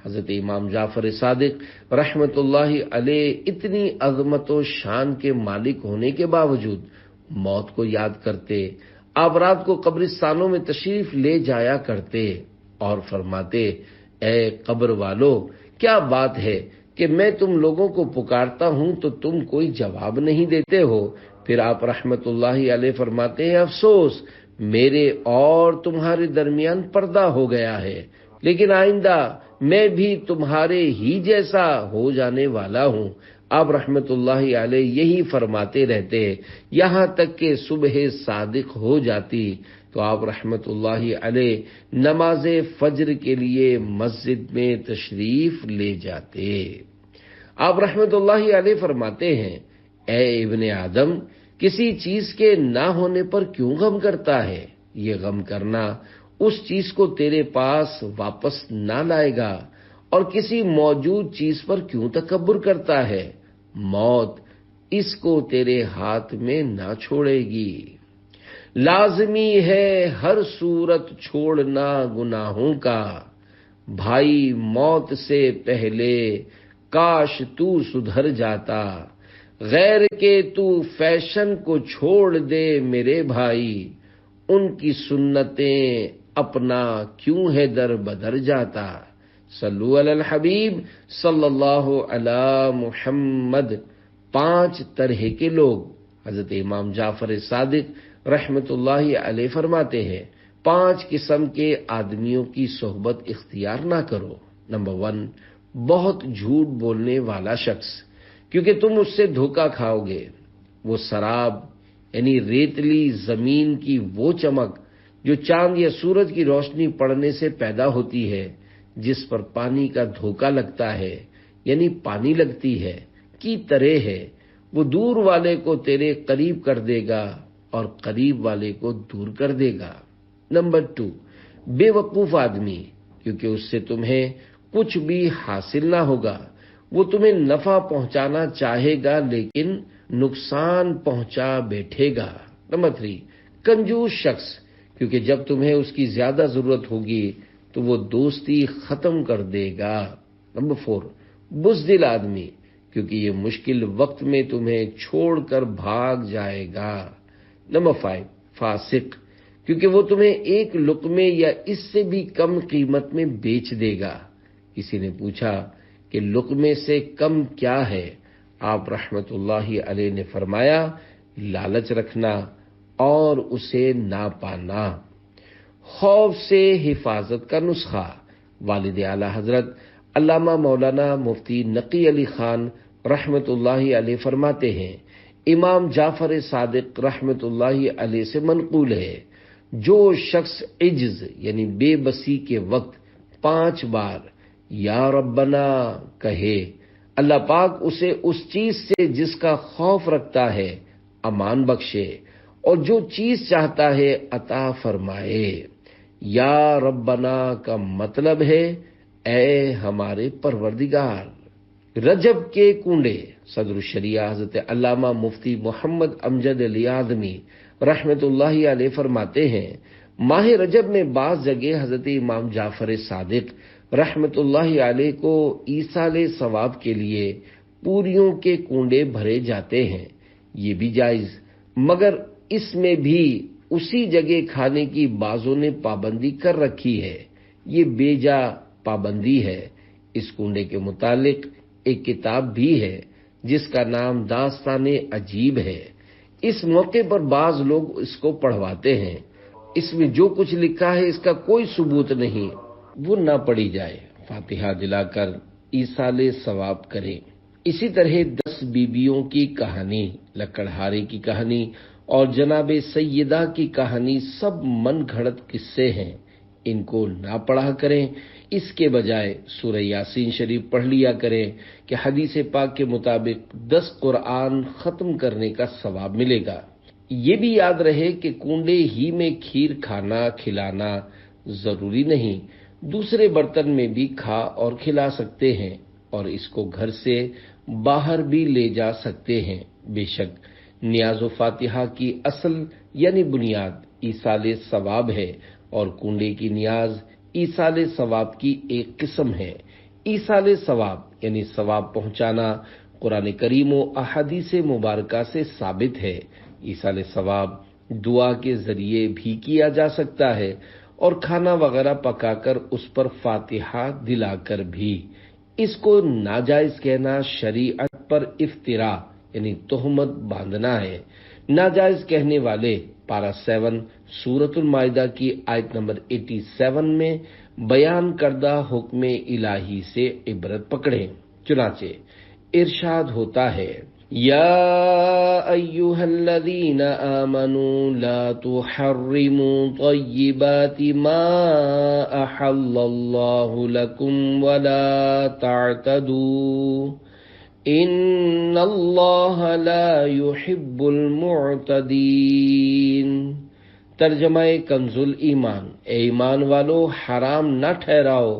حضرت امام جعفر صادق رحمت اللہ علیہ اتنی عظمت و شان کے مالک ہونے کے باوجود موت کو یاد کرتے، آپ رات کو قبرستانوں میں تشریف لے جایا کرتے اور فرماتے، اے قبر والو، کیا بات ہے کہ میں تم لوگوں کو پکارتا ہوں تو تم کوئی جواب نہیں دیتے ہو؟ پھر آپ رحمت اللہ علیہ فرماتے ہیں، افسوس، میرے اور تمہارے درمیان پردہ ہو گیا ہے، لیکن آئندہ میں بھی تمہارے ہی جیسا ہو جانے والا ہوں۔ آپ رحمت اللہ علیہ یہی فرماتے رہتے یہاں تک کہ صبح صادق ہو جاتی تو آپ رحمت اللہ علیہ نماز فجر کے لیے مسجد میں تشریف لے جاتے۔ آپ رحمت اللہ علیہ فرماتے ہیں، اے ابن آدم، کسی چیز کے نہ ہونے پر کیوں غم کرتا ہے؟ یہ غم کرنا اس چیز کو تیرے پاس واپس نہ لائے گا، اور کسی موجود چیز پر کیوں تکبر کرتا ہے؟ موت اس کو تیرے ہاتھ میں نہ چھوڑے گی۔ لازمی ہے ہر صورت چھوڑنا گناہوں کا، بھائی موت سے پہلے کاش تو سدھر جاتا، غیر کے تو فیشن کو چھوڑ دے میرے بھائی، ان کی سنتیں اپنا کیوں ہے در بدر جاتا۔ صلو علی الحبیب صلی اللہ علی محمد۔ 5 طرح کے لوگ حضرت امام جعفر صادق رحمت اللہ علیہ فرماتے ہیں، 5 قسم کے آدمیوں کی صحبت اختیار نہ کرو۔ نمبر 1، بہت جھوٹ بولنے والا شخص، کیونکہ تم اس سے دھوکہ کھاؤ گے۔ وہ سراب یعنی ریتلی زمین کی وہ چمک جو چاند یا سورج کی روشنی پڑنے سے پیدا ہوتی ہے، جس پر پانی کا دھوکہ لگتا ہے یعنی پانی لگتی ہے کی طرح ہے، وہ دور والے کو تیرے قریب کر دے گا اور قریب والے کو دور کر دے گا۔ نمبر 2، بے وقوف آدمی، کیونکہ اس سے تمہیں کچھ بھی حاصل نہ ہوگا، وہ تمہیں نفع پہنچانا چاہے گا لیکن نقصان پہنچا بیٹھے گا۔ نمبر 3، کنجوس شخص، کیونکہ جب تمہیں اس کی زیادہ ضرورت ہوگی تو وہ دوستی ختم کر دے گا۔ نمبر 4، بزدل آدمی، کیونکہ یہ مشکل وقت میں تمہیں چھوڑ کر بھاگ جائے گا۔ نمبر 5، فاسق، کیونکہ وہ تمہیں ایک لقمے یا اس سے بھی کم قیمت میں بیچ دے گا۔ کسی نے پوچھا کہ لقمے سے کم کیا ہے؟ آپ رحمت اللہ علیہ نے فرمایا، لالچ رکھنا اور اسے نہ پانا۔ خوف سے حفاظت کا نسخہ۔ والد اعلیٰ حضرت علامہ مولانا مفتی نقی علی خان رحمت اللہ علیہ فرماتے ہیں، امام جعفر صادق رحمت اللہ علیہ سے منقول ہے، جو شخص عجز یعنی بے بسی کے وقت 5 بار یا ربنا کہے، اللہ پاک اسے اس چیز سے جس کا خوف رکھتا ہے امان بخشے اور جو چیز چاہتا ہے عطا فرمائے۔ یا ربنا کا مطلب ہے اے ہمارے پروردگار۔ رجب کے کنڈے۔ صدر الشریعہ حضرت علامہ مفتی محمد امجد علی اعظمی رحمت اللہ علیہ فرماتے ہیں، ماہ رجب میں بعض جگہ حضرت امام جعفر صادق رحمت اللہ علیہ کو ایصال ثواب کے لیے پوریوں کے کنڈے بھرے جاتے ہیں، یہ بھی جائز، مگر اس میں بھی اسی جگہ کھانے کی بعضوں نے پابندی کر رکھی ہے، یہ بے جا پابندی ہے۔ اس کنڈے کے متعلق ایک کتاب بھی ہے جس کا نام داستان عجیب ہے۔ اس موقع پر بعض لوگ اس کو پڑھواتے ہیں اس میں جو کچھ لکھا ہے اس کا کوئی ثبوت نہیں، وہ نہ پڑھی جائے۔ فاتحہ دلا کر ایصال ثواب کریں۔ اسی طرح 10 بیویوں کی کہانی، لکڑہارے کی کہانی اور جناب سیدہ کی کہانی سب من گھڑت قصے ہیں، ان کو نہ پڑھا کریں۔ اس کے بجائے سورہ یاسین شریف پڑھ لیا کریں کہ حدیث پاک کے مطابق 10 قرآن ختم کرنے کا ثواب ملے گا۔ یہ بھی یاد رہے کہ کنڈے ہی میں کھیر کھانا کھلانا ضروری نہیں، دوسرے برتن میں بھی کھا اور کھلا سکتے ہیں، اور اس کو گھر سے باہر بھی لے جا سکتے ہیں۔ بے شک نیاز و فاتحہ کی اصل یعنی بنیاد ایصال ثواب ہے، اور کنڈے کی نیاز ایصال ثواب کی ایک قسم ہے۔ ایصال ثواب یعنی ثواب پہنچانا قرآن کریم و احادیث مبارکہ سے ثابت ہے۔ ایصال ثواب دعا کے ذریعے بھی کیا جا سکتا ہے، اور کھانا وغیرہ پکا کر اس پر فاتحہ دلا کر بھی۔ اس کو ناجائز کہنا شریعت پر افترا یعنی تہمت باندھنا ہے۔ ناجائز کہنے والے پارہ 7 سورۃ المائدہ کی آیت نمبر 87 میں بیان کردہ حکم الہی سے عبرت پکڑیں۔ چنانچہ ارشاد ہوتا ہے، یا ایھا الذین آمنوا لا تحرموا طیبات ما احل اللہ لکم ولا تعتدوا ان اللہ لا يحب المعتدین۔ ترجمہ کنز الایمان، اے ایمان والو حرام نہ ٹھہراؤ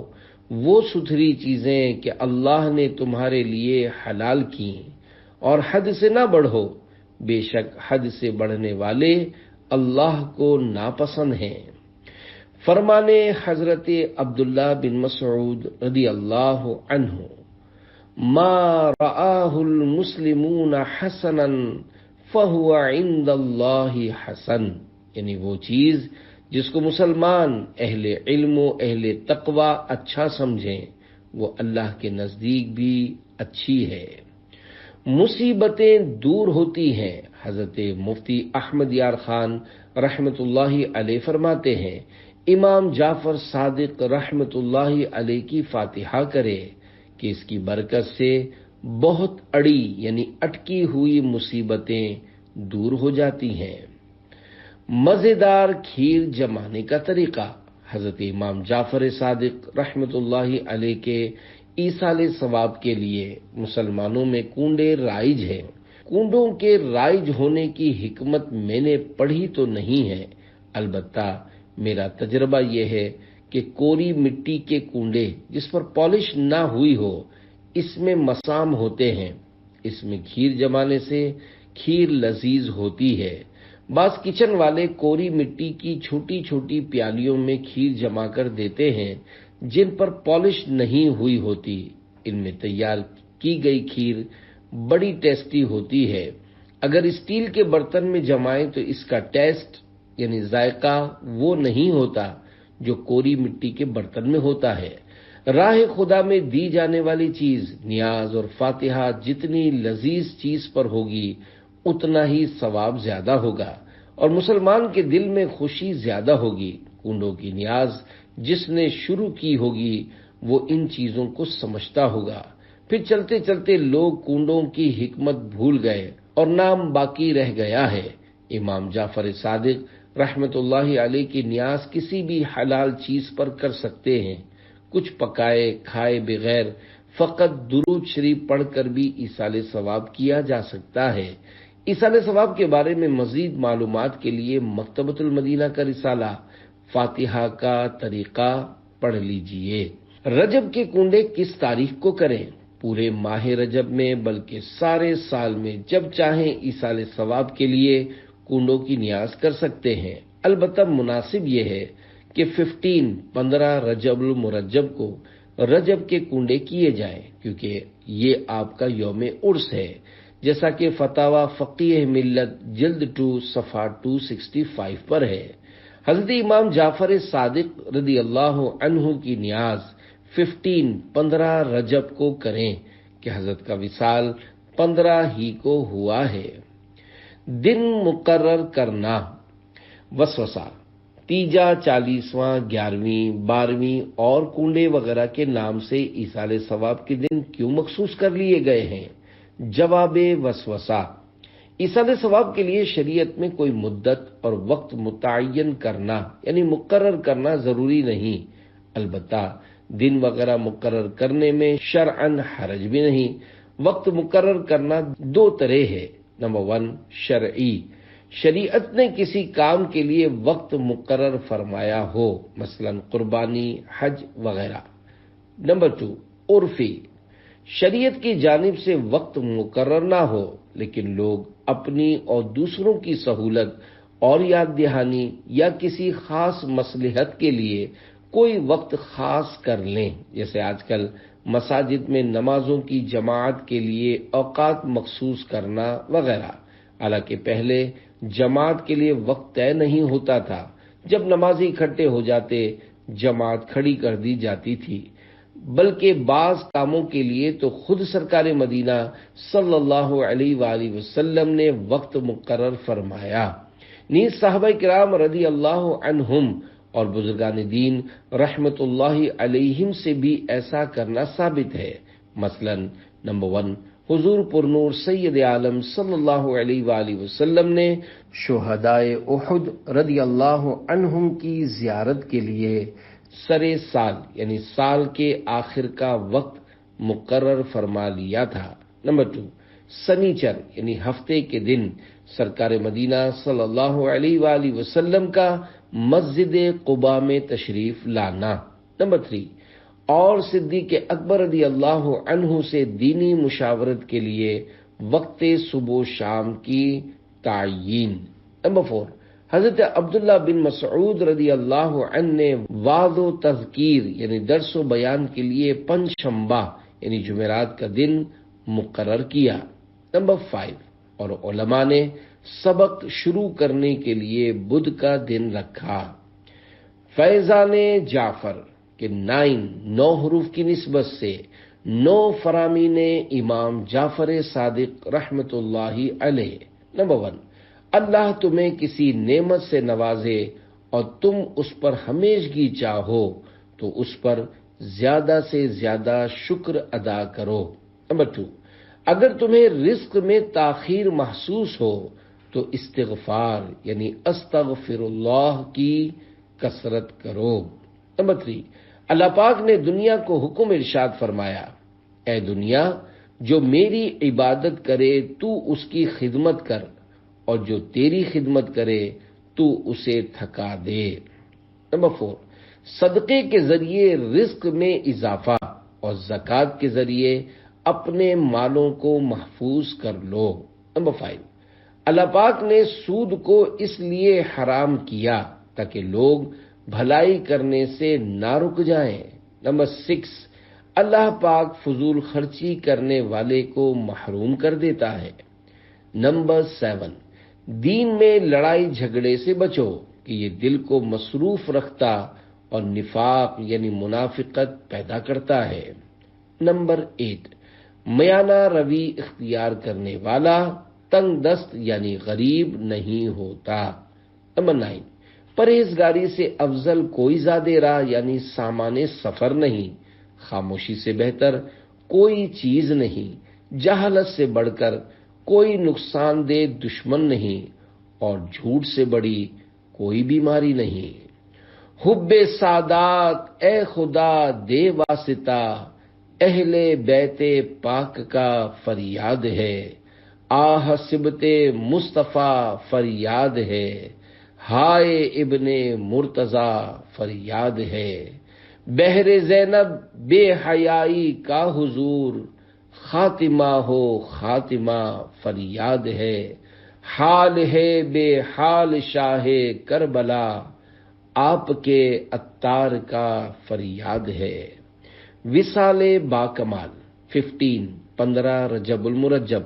وہ ستھری چیزیں کہ اللہ نے تمہارے لیے حلال کی، اور حد سے نہ بڑھو، بے شک حد سے بڑھنے والے اللہ کو ناپسند ہیں۔ فرمانے حضرت عبداللہ بن مسعود رضی اللہ عنہ، ما رآہ المسلمون حسنا فہو عند اللہ حسن، یعنی وہ چیز جس کو مسلمان اہل علم و اہل تقوی اچھا سمجھیں وہ اللہ کے نزدیک بھی اچھی ہے۔ مصیبتیں دور ہوتی ہیں۔ حضرت مفتی احمد یار خان رحمت اللہ علیہ فرماتے ہیں، امام جعفر صادق رحمت اللہ علیہ کی فاتحہ کرے کہ اس کی برکت سے بہت اڑی یعنی اٹکی ہوئی مصیبتیں دور ہو جاتی ہیں۔ مزیدار کھیر جمانے کا طریقہ، حضرت امام جعفر صادق رحمت اللہ علیہ کے ایصال ثواب کے لیے مسلمانوں میں کنڈے رائج ہیں۔ کنڈوں کے رائج ہونے کی حکمت میں نے پڑھی تو نہیں ہے، البتہ میرا تجربہ یہ ہے کہ کوری مٹی کے کنڈے جس پر پالش نہ ہوئی ہو، اس میں مسام ہوتے ہیں، اس میں کھیر جمانے سے کھیر لذیذ ہوتی ہے۔ بعض کچن والے کوری مٹی کی چھوٹی چھوٹی پیالیوں میں کھیر جما کر دیتے ہیں جن پر پالش نہیں ہوئی ہوتی۔ ان میں تیار کی گئی کھیر بڑی ٹیسٹی ہوتی ہے۔ اگر اسٹیل کے برتن میں جمائیں تو اس کا ٹیسٹ یعنی ذائقہ وہ نہیں ہوتا جو کوری مٹی کے برتن میں ہوتا ہے۔ راہ خدا میں دی جانے والی چیز نیاز اور فاتحہ جتنی لذیذ چیز پر ہوگی اتنا ہی ثواب زیادہ ہوگا، اور مسلمان کے دل میں خوشی زیادہ ہوگی۔ کنڈوں کی نیاز جس نے شروع کی ہوگی وہ ان چیزوں کو سمجھتا ہوگا، پھر چلتے چلتے لوگ کنڈوں کی حکمت بھول گئے اور نام باقی رہ گیا ہے۔ امام جعفر صادق رحمت اللہ علیہ کی نیاز کسی بھی حلال چیز پر کر سکتے ہیں، کچھ پکائے کھائے بغیر فقط درود شریف پڑھ کر بھی ایصال ثواب کیا جا سکتا ہے۔ ایصال ثواب کے بارے میں مزید معلومات کے لیے مکتبۃ المدینہ کا رسالہ فاتحہ کا طریقہ پڑھ لیجئے۔ رجب کے کنڈے کس تاریخ کو کریں؟ پورے ماہ رجب میں بلکہ سارے سال میں جب چاہیں ایصال ثواب کے لیے کنڈوں کی نیاز کر سکتے ہیں، البتہ مناسب یہ ہے کہ 15 رجب المرجب کو رجب کے کنڈے کیے جائیں، کیونکہ یہ آپ کا یوم عرس ہے، جیسا کہ فتاوی فقیہ ملت جلد 2 صفحہ 265 پر ہے۔ حضرت امام جعفر صادق رضی اللہ عنہ کی نیاز 15 رجب کو کریں کہ حضرت کا وصال 15 ہی کو ہوا ہے۔ دن مقرر کرنا، وسوسہ، تیجا 40واں 11ویں 12ویں اور کنڈے وغیرہ کے نام سے ایصال ثواب کے دن کیوں مخصوص کر لیے گئے ہیں؟ جواب وسوسہ: ایصال ثواب کے لیے شریعت میں کوئی مدت اور وقت متعین کرنا یعنی مقرر کرنا ضروری نہیں، البتہ دن وغیرہ مقرر کرنے میں شرعاً حرج بھی نہیں۔ وقت مقرر کرنا دو طرح ہے۔ نمبر 1 شرعی، شریعت نے کسی کام کے لیے وقت مقرر فرمایا ہو، مثلا قربانی، حج وغیرہ۔ نمبر 2 عرفی، شریعت کی جانب سے وقت مقرر نہ ہو لیکن لوگ اپنی اور دوسروں کی سہولت اور یاد دہانی یا کسی خاص مصلحت کے لیے کوئی وقت خاص کر لیں، جیسے آج کل مساجد میں نمازوں کی جماعت کے لیے اوقات مخصوص کرنا وغیرہ۔ حالانکہ پہلے جماعت کے لیے وقت طے نہیں ہوتا تھا، جب نمازی اکٹھے ہو جاتے جماعت کھڑی کر دی جاتی تھی، بلکہ بعض کاموں کے لیے تو خود سرکار مدینہ صلی اللہ علیہ وآلہ وسلم نے وقت مقرر فرمایا۔ نیز صحابہ کرام رضی اللہ عنہم اور بزرگان دین رحمت اللہ علیہم سے بھی ایسا کرنا ثابت ہے۔ مثلا نمبر 1 حضور پرنور سید عالم صلی اللہ علیہ وآلہ وسلم نے شہدائے احد رضی اللہ عنہم کی زیارت کے لیے سرے سال یعنی سال کے آخر کا وقت مقرر فرما لیا تھا۔ نمبر 2 سنیچر یعنی ہفتے کے دن سرکار مدینہ صلی اللہ علیہ وآلہ وسلم کا مسجد قباء میں تشریف لانا۔ نمبر 3 اور صدیق اکبر رضی اللہ عنہ سے دینی مشاورت کے لیے وقت صبح و شام کی تعیین۔ نمبر 4 حضرت عبداللہ بن مسعود رضی اللہ عنہ نے وعظ و تذکیر یعنی درس و بیان کے لیے پنج شنبہ یعنی جمعرات کا دن مقرر کیا۔ نمبر 5 اور علماء نے سبق شروع کرنے کے لیے بدھ کا دن رکھا۔ فیضان جعفر کے 9 حروف کی نسبت سے 9 فرامین امام جعفر صادق رحمت اللہ علیہ۔ نمبر 1 اللہ تمہیں کسی نعمت سے نوازے اور تم اس پر ہمیشگی چاہو تو اس پر زیادہ سے زیادہ شکر ادا کرو۔ نمبر 2 اگر تمہیں رزق میں تاخیر محسوس ہو تو استغفار یعنی استغفر اللہ کی کثرت کرو۔ نمبر 3 اللہ پاک نے دنیا کو حکم ارشاد فرمایا، اے دنیا جو میری عبادت کرے تو اس کی خدمت کر اور جو تیری خدمت کرے تو اسے تھکا دے۔ نمبر 4 صدقے کے ذریعے رزق میں اضافہ اور زکوٰۃ کے ذریعے اپنے مالوں کو محفوظ کر لو۔ نمبر 5 اللہ پاک نے سود کو اس لیے حرام کیا تاکہ لوگ بھلائی کرنے سے نہ رک جائیں۔ نمبر 6 اللہ پاک فضول خرچی کرنے والے کو محروم کر دیتا ہے۔ نمبر 7 دین میں لڑائی جھگڑے سے بچو کہ یہ دل کو مصروف رکھتا اور نفاق یعنی منافقت پیدا کرتا ہے۔ نمبر 8 میانہ روی اختیار کرنے والا تنگ دست یعنی غریب نہیں ہوتا۔ نمبر 9 پرہیزگاری سے افضل کوئی زاد راہ یعنی سامان سفر نہیں، خاموشی سے بہتر کوئی چیز نہیں، جہالت سے بڑھ کر کوئی نقصان دہ دشمن نہیں اور جھوٹ سے بڑی کوئی بیماری نہیں۔ حب سادات اے خدا دے واسطہ، اہل بیت پاک کا فریاد ہے، آہ سبت مصطفیٰ فریاد ہے، ہائے ابن مرتضی فریاد ہے، بہر زینب بے حیائی کا حضور، خاتمہ ہو خاتمہ فریاد ہے، حال ہے بے حال شاہ کربلا، آپ کے عطار کا فریاد ہے۔ وصال باکمال 15 رجب المرجب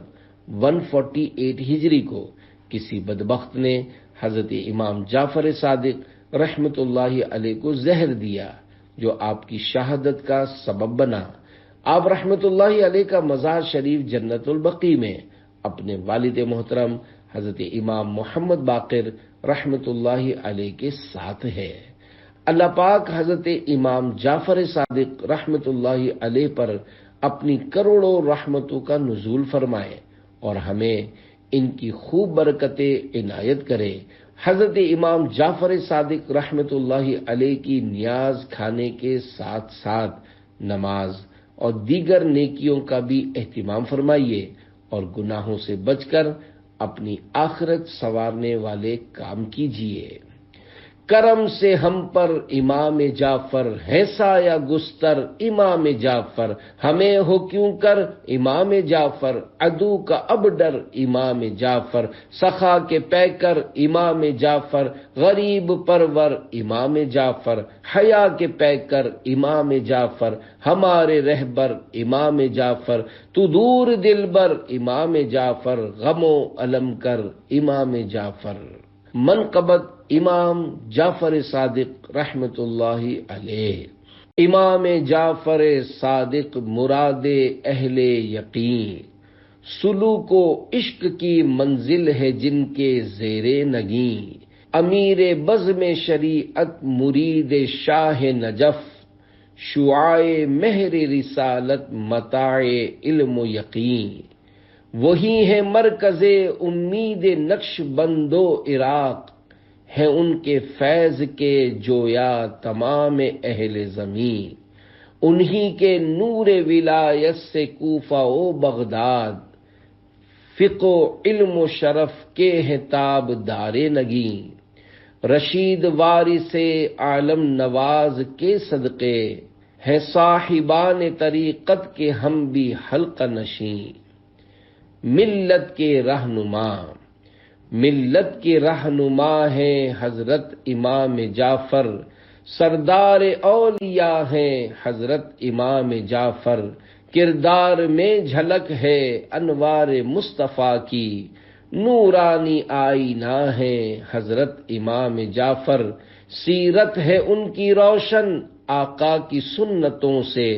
148 ہجری کو کسی بدبخت نے حضرت امام جعفر صادق رحمت اللہ علیہ کو زہر دیا جو آپ کی شہادت کا سبب بنا۔ آپ رحمت اللہ علیہ کا مزار شریف جنت البقیع میں اپنے والد محترم حضرت امام محمد باقر رحمت اللہ علیہ کے ساتھ ہے۔ اللہ پاک حضرت امام جعفر صادق رحمت اللہ علیہ پر اپنی کروڑوں رحمتوں کا نزول فرمائے اور ہمیں ان کی خوب برکتیں عنایت کرے۔ حضرت امام جعفر صادق رحمت اللہ علیہ کی نیاز کھانے کے ساتھ ساتھ نماز اور دیگر نیکیوں کا بھی اہتمام فرمائیے اور گناہوں سے بچ کر اپنی آخرت سنوارنے والے کام کیجیے۔ کرم سے ہم پر امام جعفر ہے سایہ گستر امام جعفر، ہمیں ہو کیوں کر امام جعفر، عدو کا اب ڈر امام جعفر، سخا کے پیکر امام جعفر، غریب پرور امام جعفر، حیا کے پیکر امام جعفر، ہمارے رہبر امام جعفر، تو دور دلبر امام جعفر، غم و علم کر امام جعفر۔ منقبت امام جعفر صادق رحمت اللہ علیہ۔ امام جعفر صادق مراد اہل یقین، سلوک و عشق کی منزل ہے جن کے زیر نگیں، امیر بزم شریعت مرید شاہ نجف، شعاع مہر رسالت متاع علم و یقین، وہی ہے مرکز امید نقش بند و عراق، ہے ان کے فیض کے جویا تمام اہل زمین، انہی کے نور ولایت سے کوفہ و بغداد، فقہ و علم و شرف کے ہیں تاب دار نگیں، رشید وارث عالم نواز کے صدقے ہیں صاحبان طریقت کے ہم بھی حلقہ نشین، ملت کے رہنما ہیں حضرت امام جعفر، سردار اولیاء ہیں حضرت امام جعفر، کردار میں جھلک ہے انوار مصطفیٰ کی، نورانی آئینہ ہیں حضرت امام جعفر، سیرت ہے ان کی روشن آقا کی سنتوں سے،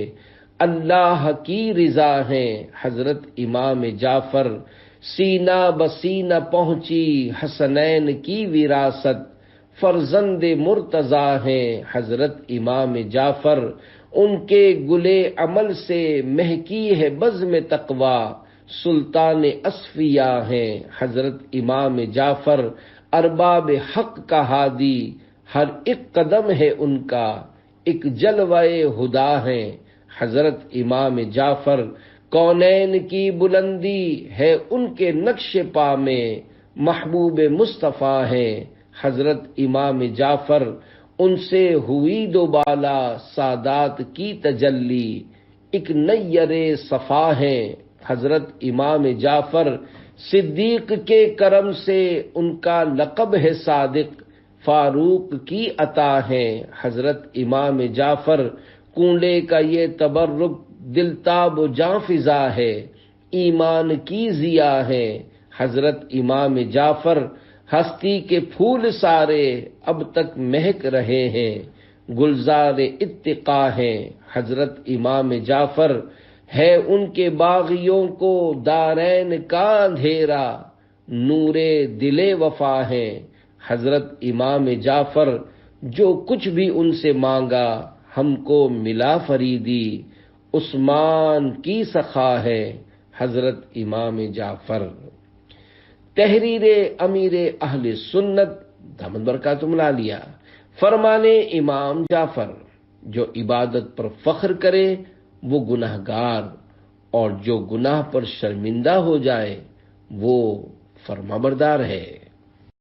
اللہ کی رضا ہیں حضرت امام جعفر، سینہ بسینہ پہنچی حسنین کی وراثت، فرزند مرتضیٰ ہیں حضرت امام جعفر، ان کے گلے عمل سے مہکی ہے بزم تقوی، سلطان اصفیاء ہیں حضرت امام جعفر، ارباب حق کا ہادی، ہر ایک قدم ہے ان کا ایک جلوہ ہدا ہیں حضرت امام جعفر، کونین کی بلندی ہے ان کے نقش پا میں، محبوب مصطفیٰ ہیں حضرت امام جعفر، ان سے ہوئی دوبالا سادات کی تجلی، ایک نیر صفا ہیں حضرت امام جعفر، صدیق کے کرم سے ان کا لقب ہے صادق، فاروق کی عطا ہیں حضرت امام جعفر، کنڈے کا یہ تبرک دلتاب و جاں فضا ہے، ایمان کی ضیا ہے حضرت امام جعفر، ہستی کے پھول سارے اب تک مہک رہے ہیں، گلزار اتقا ہیں حضرت امام جعفر، ہے ان کے باغیوں کو دارین کا اندھیرا، نور دل وفا ہیں حضرت امام جعفر، جو کچھ بھی ان سے مانگا ہم کو ملا فریدی، عثمان کی سخا ہے حضرت امام جعفر۔ تحریر امیر اہل سنت دامت برکاتہم العالیہ، فرمان امام جعفر، جو عبادت پر فخر کرے وہ گناہگار، اور جو گناہ پر شرمندہ ہو جائے وہ فرمانبردار ہے۔